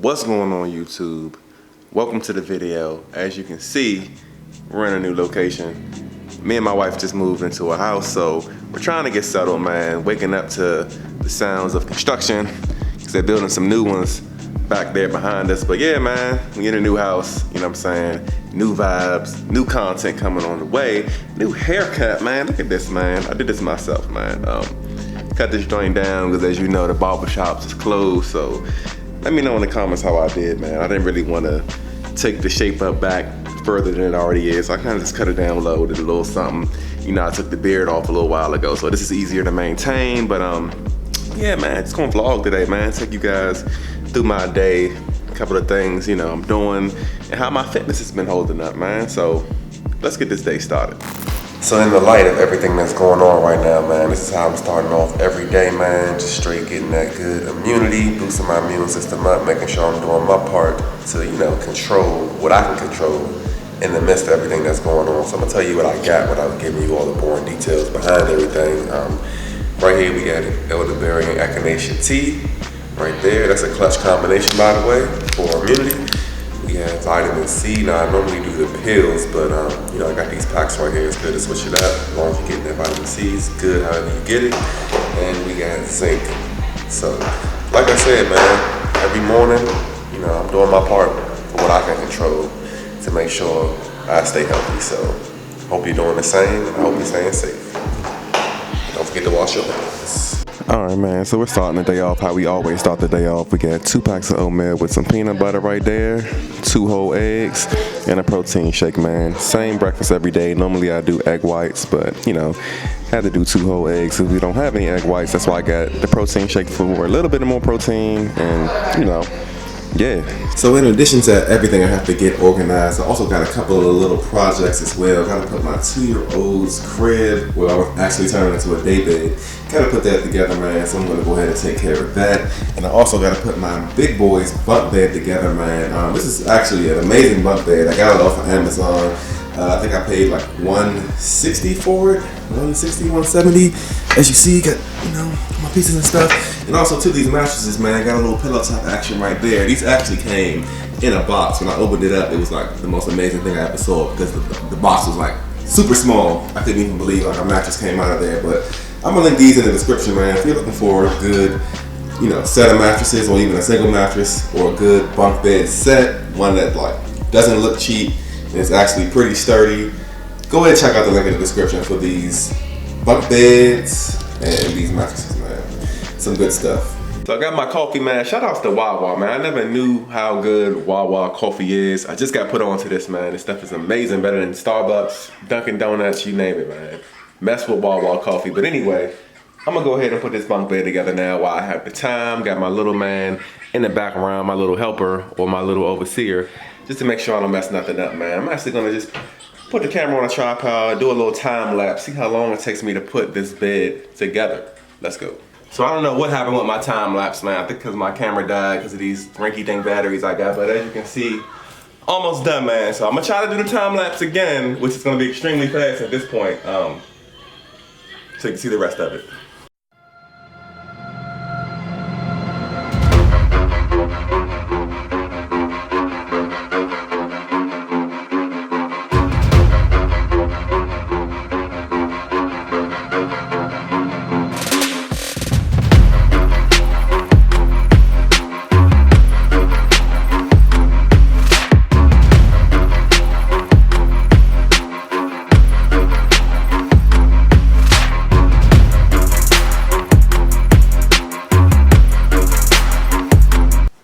What's going on YouTube? Welcome to the video. As you can see, we're in a new location. Me and my wife just moved into a house, so we're trying to get settled, man. Waking up to the sounds of construction because they're building some new ones back there behind us. But yeah, man, we in a new house, you know what I'm saying? New vibes, new content coming on the way. New haircut, man. Look at this, man. I did this myself, man. Cut this joint down because, as you know, the barber shops is closed, so let me know in the comments how I did, man. I didn't really want to take the shape up back further than it already is, so I kind of just cut it down low, did a little something. You know, I took the beard off a little while ago, so this is easier to maintain. But yeah, man, just gonna vlog today, man. Take you guys through my day, a couple of things, you know, I'm doing, and how my fitness has been holding up, man. So let's get this day started. So in the light of everything that's going on right now, man, this is how I'm starting off every day, man. Just straight getting that good immunity, boosting my immune system up, making sure I'm doing my part to, you know, control what I can control in the midst of everything that's going on. So I'm gonna tell you what I got without giving you all the boring details behind everything. Right here we got elderberry and echinacea tea. Right there, that's a clutch combination, by the way, for immunity. We have vitamin C. Now I normally do the pills, but you know, I got these packs right here. It's good to switch it up. As long as you're getting that vitamin C, it's good however you get it. And we got zinc. So, like I said, man, every morning, you know, I'm doing my part for what I can control to make sure I stay healthy. So, hope you're doing the same, and I hope you're staying safe. Don't forget to wash your hands. Alright, man, so we're starting the day off how we always start the day off. We got 2 packs of oatmeal with some peanut butter right there, 2 whole eggs, and a protein shake, man. Same breakfast every day. Normally I do egg whites, but, you know, had to do 2 whole eggs because we don't have any egg whites. That's why I got the protein shake for a little bit more protein, and, you know, yeah. So in addition to everything I have to get organized, I also got a couple of little projects as well. Got to put my 2-year-old's crib, well, I'm actually turning into a day bed. Got to put that together, man, so I'm going to go ahead and take care of that. And I also got to put my big boy's bunk bed together, man. This is actually an amazing bunk bed. I got it off of Amazon. I think I paid like $160 for it, $160, $170. As you see, got, you know, my pieces and stuff. And also to these mattresses, man, got a little pillow top action right there. These actually came in a box. When I opened it up, it was like the most amazing thing I ever saw because the box was like super small. I couldn't even believe like a mattress came out of there. But I'm gonna link these in the description, man. If you're looking for a good, you know, set of mattresses or even a single mattress or a good bunk bed set, one that like doesn't look cheap and it's actually pretty sturdy, go ahead and check out the link in the description for these bunk beds and these mattresses, man. Some good stuff. So I got my coffee, man. Shout outs to Wawa, man. I never knew how good Wawa coffee is. I just got put on to this, man. This stuff is amazing, better than Starbucks, Dunkin' Donuts, you name it, man. Mess with Wawa coffee. But anyway, I'm gonna go ahead and put this bunk bed together now while I have the time. Got my little man in the background, my little helper or my little overseer, just to make sure I don't mess nothing up, man. I'm actually gonna just put the camera on a tripod, do a little time lapse, see how long it takes me to put this bed together. Let's go. So I don't know what happened with my time lapse, man. I think because my camera died because of these rinky-dink batteries I got, but as you can see, almost done, man. So I'm gonna try to do the time lapse again, which is gonna be extremely fast at this point, so you can see the rest of it.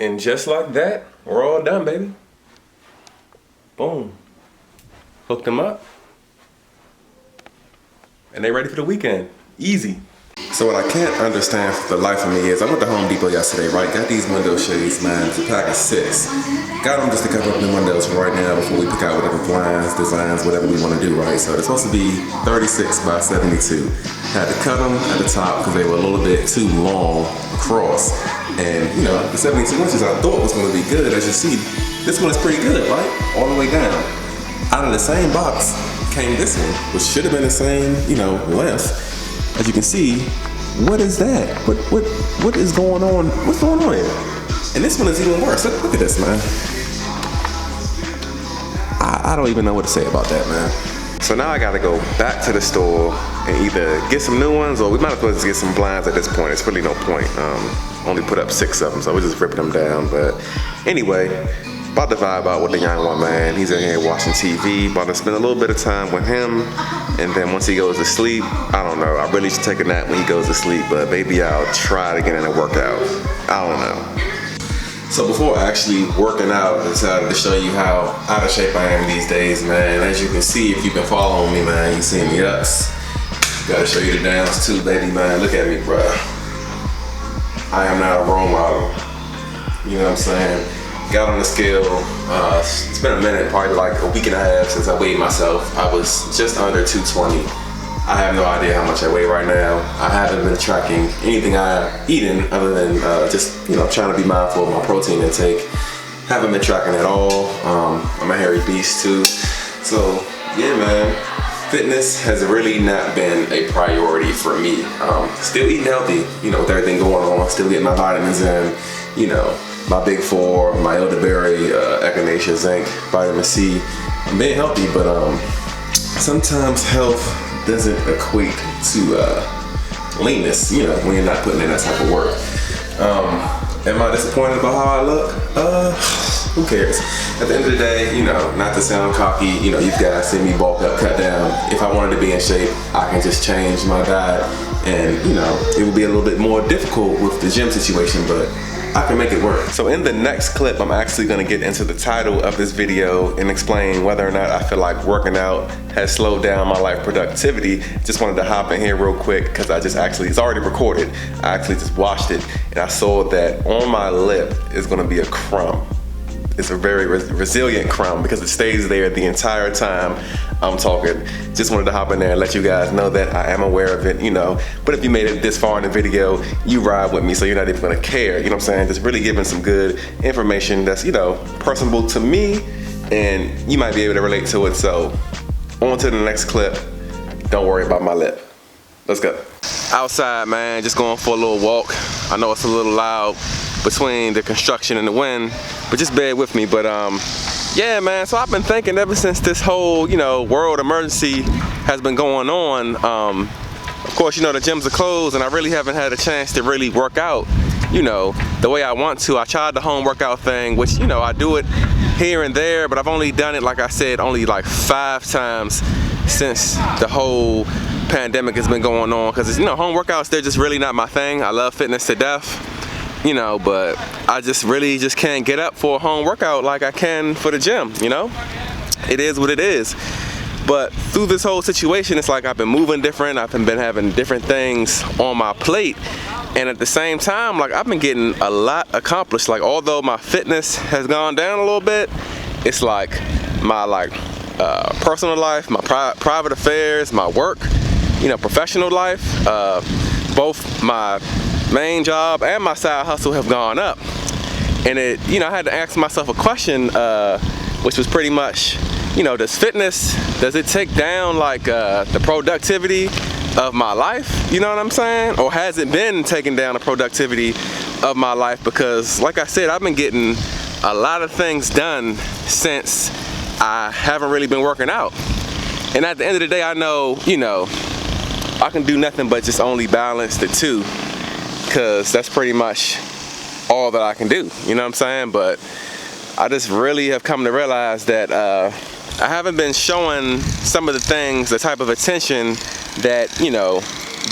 And just like that, we're all done, baby. Boom. Hooked them up. And they ready for the weekend. Easy. So what I can't understand for the life of me is I went to Home Depot yesterday, right? Got these window shades, man. It's a pack of 6. Got them just to cover up the windows for right now before we pick out whatever blinds, designs, whatever we want to do, right? So they're supposed to be 36 by 72. Had to cut them at the top because they were a little bit too long across. And, you know, the 72 inches I thought was going to be good. As you see, this one is pretty good, right? All the way down. Out of the same box came this one, which should have been the same, you know, length. As you can see, what is that? What is going on? What's going on here? And this one is even worse. Look at this, man. I don't even know what to say about that, man. So now I gotta go back to the store and either get some new ones, or we might as well just get some blinds at this point. It's really no point. Only put up 6 of them, so we're just ripping them down. But anyway, about to vibe out with the young one, man. He's in here watching TV. About to spend a little bit of time with him, and then once he goes to sleep, I don't know. I really should take a nap when he goes to sleep, but maybe I'll try to get in and work out. I don't know. So before actually working out, I decided to show you how out of shape I am these days, man. As you can see, if you've been following me, man, you see me ups. Gotta show you the downs too, baby, man. Look at me, bruh. I am not a role model. You know what I'm saying? Got on the scale. It's been a minute, probably like a week and a half since I weighed myself. I was just under 220. I have no idea how much I weigh right now. I haven't been tracking anything I've eaten other than just, you know, trying to be mindful of my protein intake. Haven't been tracking at all. I'm a hairy beast too. So yeah, man, fitness has really not been a priority for me. Still eating healthy, you know, with everything going on. Still getting my vitamins in, you know, my Big 4, my elderberry, echinacea, zinc, vitamin C. I'm being healthy, but sometimes health doesn't equate to leanness, you know, when you're not putting in that type of work. Am I disappointed about how I look? Who cares? At the end of the day, you know, not to sound cocky, you know, you guys see me bulk up, cut down. If I wanted to be in shape, I can just change my diet, and you know, it would be a little bit more difficult with the gym situation, but I can make it work. So in the next clip, I'm actually gonna get into the title of this video and explain whether or not I feel like working out has slowed down my life productivity. Just wanted to hop in here real quick because it's already recorded. I actually just watched it and I saw that on my lip is gonna be a crumb. It's a very resilient crumb because it stays there the entire time I'm talking. Just wanted to hop in there and let you guys know that I am aware of it, you know. But if you made it this far in the video, you ride with me, so you're not even gonna care, you know what I'm saying? Just really giving some good information that's, you know, personable to me, and you might be able to relate to it. So on to the next clip. Don't worry about my lip. Let's go. Outside, man, just going for a little walk. I know it's a little loud between the construction and the wind, but just bear with me. But yeah, man, so I've been thinking ever since this whole, you know, world emergency has been going on. Of course, you know, the gyms are closed and I really haven't had a chance to really work out, you know, the way I want to. I tried the home workout thing, which, you know, I do it here and there, but I've only done it, like I said, only like 5 times since the whole pandemic has been going on, because, you know, home workouts, they're just really not my thing. I love fitness to death, you know, but I just really can't get up for a home workout like I can for the gym, you know? It is what it is. But through this whole situation, it's like I've been moving different, I've been having different things on my plate, and at the same time, like, I've been getting a lot accomplished. Like, although my fitness has gone down a little bit, it's like my personal life, my private affairs, my work, you know, professional life, both my main job and my side hustle have gone up. And it, you know, I had to ask myself a question, which was pretty much, you know, does it take down like the productivity of my life? You know what I'm saying? Or has it been taking down the productivity of my life? Because like I said, I've been getting a lot of things done since I haven't really been working out. And at the end of the day, I know, you know, I can do nothing but just only balance the two, because that's pretty much all that I can do, you know what I'm saying? But I just really have come to realize that I haven't been showing some of the things, the type of attention that, you know,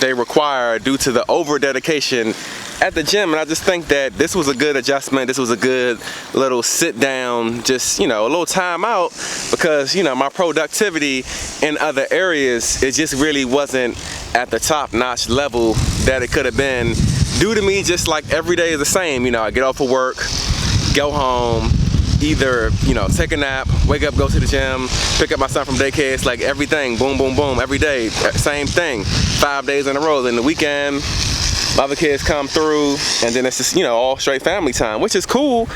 they require due to the over dedication at the gym. And I just think that this was a good adjustment. This was a good little sit down, just, you know, a little time out, because, you know, my productivity in other areas, it just really wasn't at the top notch level that it could have been, due to me just like every day is the same. You know, I get off of work, go home, either, you know, take a nap, wake up, go to the gym, pick up my son from daycare. It's like everything, boom, boom, boom, every day, same thing, 5 days in a row. Then the weekend, my other kids come through, and then it's just, you know, all straight family time, which is cool.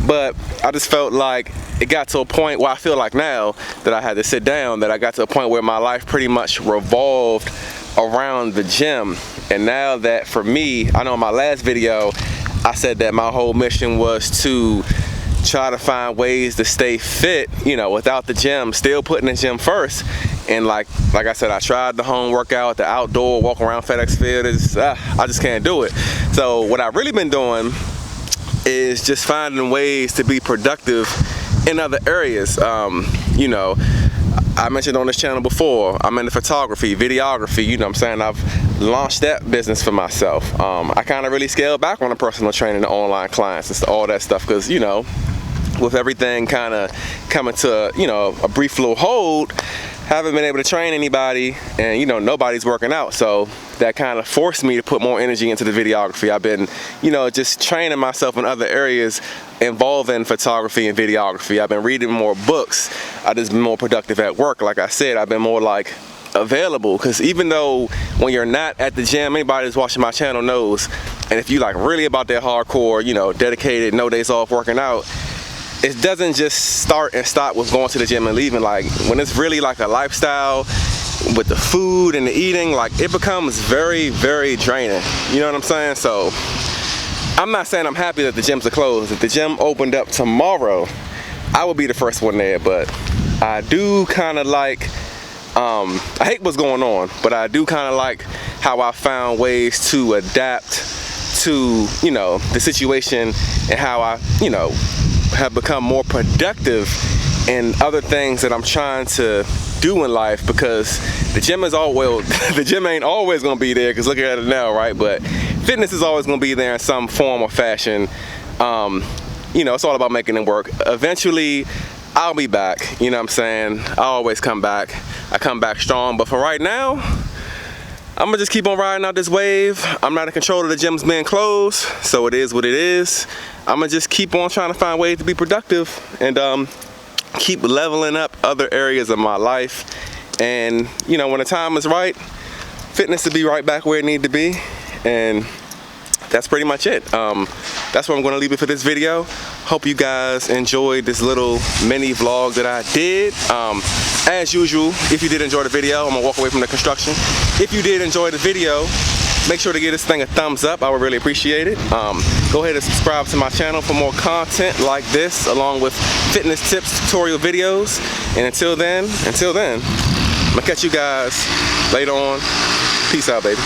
But I just felt like it got to a point where I feel like now that I had to sit down, that I got to a point where my life pretty much revolved around the gym. And now that, for me, I know in my last video I said that my whole mission was to try to find ways to stay fit, you know, without the gym, still putting the gym first. And like I said, I tried the home workout, the outdoor walk around FedEx Field. I just can't do it. So what I've really been doing is just finding ways to be productive in other areas. You know, I mentioned on this channel before, I'm into photography, videography, you know what I'm saying? I've launched that business for myself. I kind of really scaled back on the personal training, the online clients, and all that stuff, because, you know, with everything kind of coming to, you know, a brief little hold, haven't been able to train anybody, and, you know, nobody's working out. So that kind of forced me to put more energy into the videography. I've been, you know, just training myself in other areas involving photography and videography. I've been reading more books. I've just been more productive at work. Like I said, I've been more like available, because even though when you're not at the gym, anybody that's watching my channel knows, and if you like really about that hardcore, you know, dedicated, no days off working out, it doesn't just start and stop with going to the gym and leaving. Like when it's really like a lifestyle with the food and the eating, like it becomes very, very draining. You know what I'm saying? So I'm not saying I'm happy that the gyms are closed. If the gym opened up tomorrow, I would be the first one there. But I do kind of like, I hate what's going on, but I do kind of like how I found ways to adapt to, you know, the situation, and how I, you know, have become more productive in other things that I'm trying to do in life. Because the gym is always, the gym ain't always gonna be there, because look at it now, right? But fitness is always gonna be there in some form or fashion. You know, it's all about making it work. Eventually, I'll be back, you know what I'm saying? I always come back. I come back strong, but for right now, I'm gonna just keep on riding out this wave. I'm not in control of the gyms being closed, so it is what it is. I'm gonna just keep on trying to find ways to be productive, and keep leveling up other areas of my life. And, you know, when the time is right, fitness will be right back where it needs to be. And that's pretty much it. That's where I'm gonna leave it for this video. Hope you guys enjoyed this little mini vlog that I did. As usual, if you did enjoy the video, I'm gonna walk away from the construction. If you did enjoy the video, make sure to give this thing a thumbs up. I would really appreciate it. Go ahead and subscribe to my channel for more content like this, along with fitness tips, tutorial videos. And until then, I'm gonna catch you guys later on. Peace out, baby.